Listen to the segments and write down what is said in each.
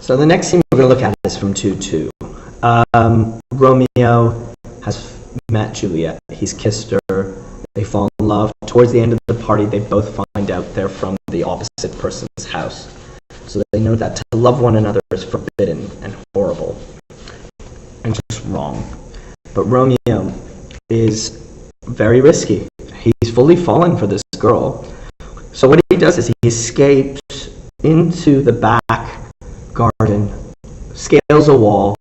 So the next scene we're going to look at is from 2-2. Romeo has met Juliet. He's kissed her. They fall in love. Towards the end of the party, they both find out they're from the opposite person's house. So they know that to love one another is forbidden and horrible and just wrong. But Romeo is very risky. He's fully fallen for this girl. So what he does is he escapes into the back garden, scales a wall.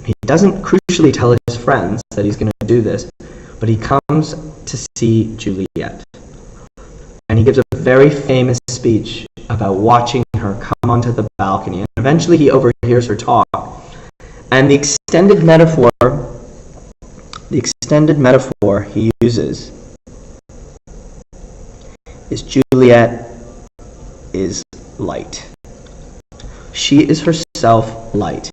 He doesn't crucially tell his friends that he's going to do this, but he comes to see Juliet. And he gives a very famous speech about watching her come onto the balcony. And eventually he overhears her talk. And the extended metaphor he uses is Juliet is light. She is herself light.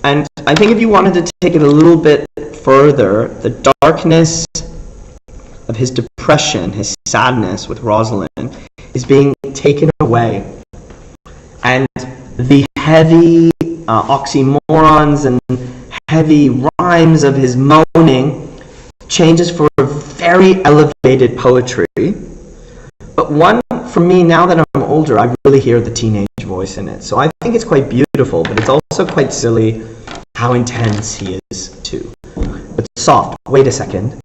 And I think if you wanted to take it a little bit further, the darkness of his depression, his sadness with Rosalind, is being taken away. And the heavy oxymorons and heavy rhymes of his moaning changes for a very elevated poetry. But one, for me, now that I'm older, I really hear the teenage voice in it. So I think it's quite beautiful, but it's also quite silly how intense he is too. But soft, wait a second.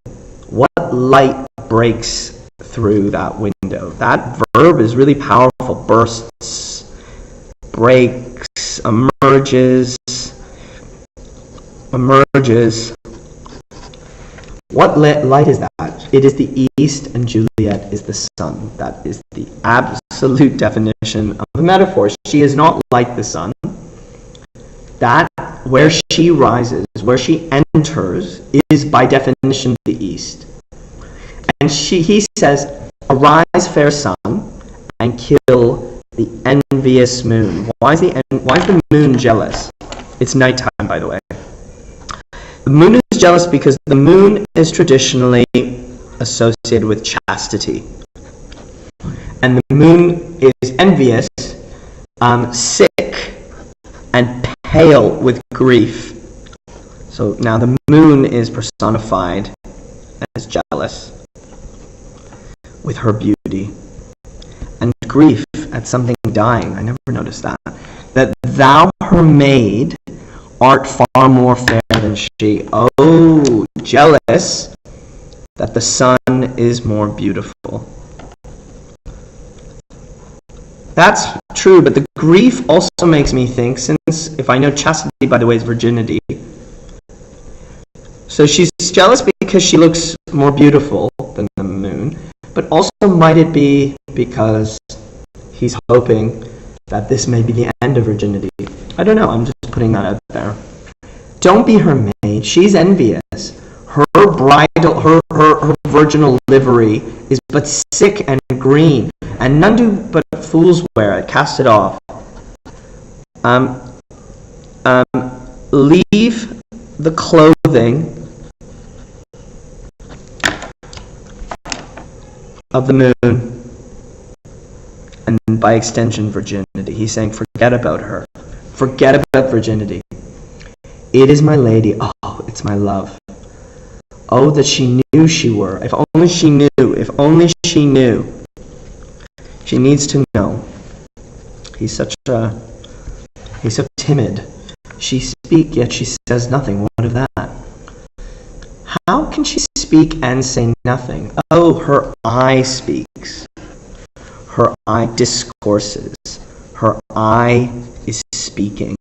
What light breaks through that window? That verb is really powerful. Bursts, breaks, emerges. What light is that? It is the east, and Juliet is the sun. That is the absolute definition of a metaphor. She is not like the sun. That, where she rises, where she enters, is by definition the east. And he says, "Arise, fair sun, and kill the envious moon." Why is the moon jealous? It's nighttime, by the way. The moon is jealous because the moon is traditionally associated with chastity. And the moon is envious, sick, and pale with grief. So now the moon is personified as jealous with her beauty. And grief at something dying. I never noticed that. That thou, her maid, art far more fair than she. Oh, jealous that the sun is more beautiful. That's true, but the grief also makes me think, since if I know chastity, by the way, is virginity. So she's jealous because she looks more beautiful than the moon, but also might it be because he's hoping that this may be the end of virginity. I don't know, I'm just putting that out there. Don't be her maid, she's envious. Her bridal, her virginal livery is but sick and green, and none do but fools wear it. Cast it off. Leave the clothing of the moon, and by extension virginity. He's saying forget about her. Forget about virginity. It is my lady. Oh, it's my love. Oh, that she knew she were. If only she knew. If only she knew. She needs to know. He's so timid. She speaks, yet she says nothing. What of that? How can she speak and say nothing? Oh, her eye speaks. Her eye discourses. Her eye is speaking.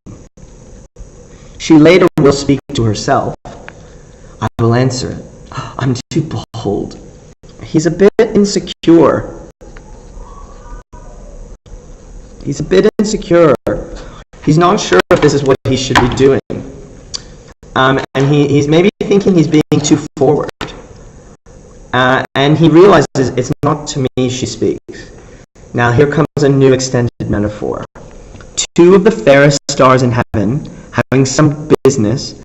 She later will speak to herself. I will answer it. I'm too bold. He's a bit insecure. He's a bit insecure. He's not sure if this is what he should be doing. And he's maybe thinking he's being too forward. And he realizes it's not to me she speaks. Now here comes a new extended metaphor. Two of the fairest stars in heaven, having some business,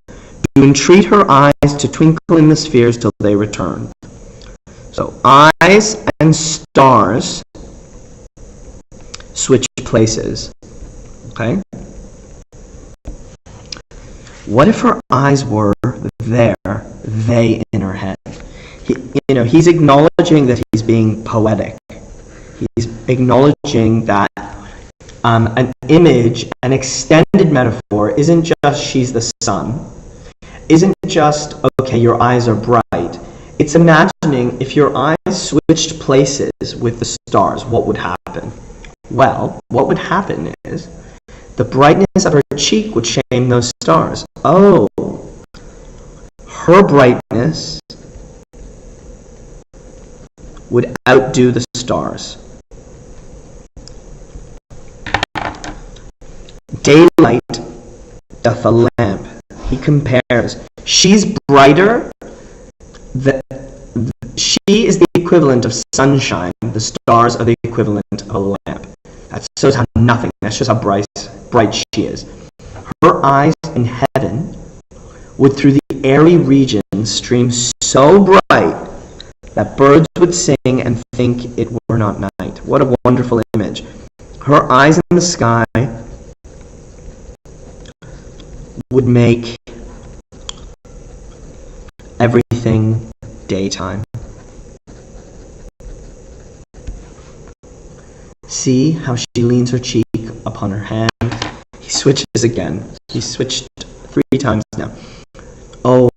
do entreat her eyes to twinkle in the spheres till they return. So eyes and stars switch places. Okay? What if her eyes were there, they in her head? He's acknowledging that he's being poetic. He's acknowledging that an image, an extended metaphor, isn't just she's the sun, isn't just, okay, your eyes are bright. It's imagining if your eyes switched places with the stars, what would happen? Well, what would happen is the brightness of her cheek would shame those stars. Oh, her brightness would outdo the stars. Daylight doth a lamp. He compares. She's brighter. She is the equivalent of sunshine. The stars are the equivalent of a lamp. That shows how nothing. That shows how bright she is. Her eyes in heaven would through the airy regions stream so bright that birds would sing and think it were not night. What a wonderful image. Her eyes in the sky would make everything daytime. See how she leans her cheek upon her hand. He switches again. He switched 3 times now. Oh,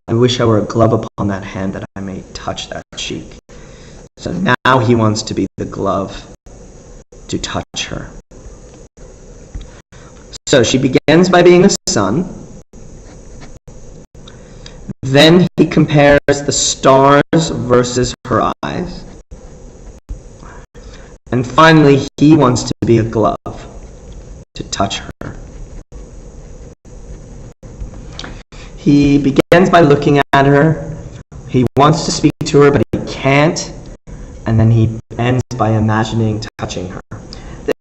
I wish I were a glove upon that hand that I may touch that cheek. So now he wants to be the glove to touch her. So she begins by being the sun. Then he compares the stars versus her eyes. And finally, he wants to be a glove to touch her. He begins by looking at her. He wants to speak to her, but he can't. And then he ends by imagining touching her.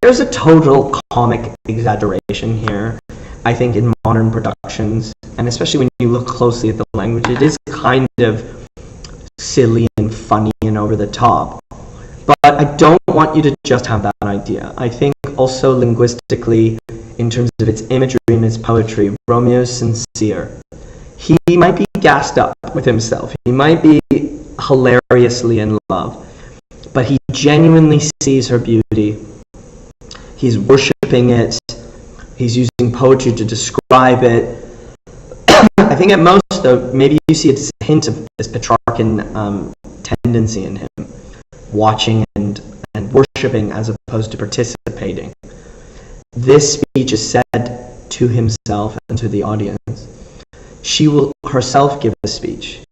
There's a total comic exaggeration here, I think, in modern productions. And especially when you look closely at the language, it is kind of silly and funny and over the top. But I don't want you to just have that idea. I think also linguistically, in terms of its imagery and its poetry, Romeo's sincere. He might be gassed up with himself. He might be hilariously in love. But he genuinely sees her beauty. He's worshipping it. He's using poetry to describe it. I think at most, though, maybe you see a hint of this Petrarchan tendency in him, watching and worshipping as opposed to participating. This speech is said to himself and to the audience. She will herself give a speech,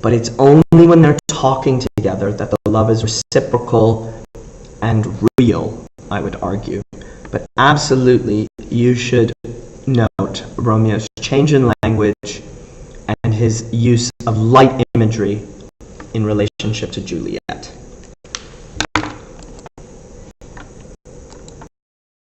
but it's only when they're talking together that the love is reciprocal and real, I would argue. But absolutely, you should note Romeo's change in language and his use of light imagery in relationship to Juliet.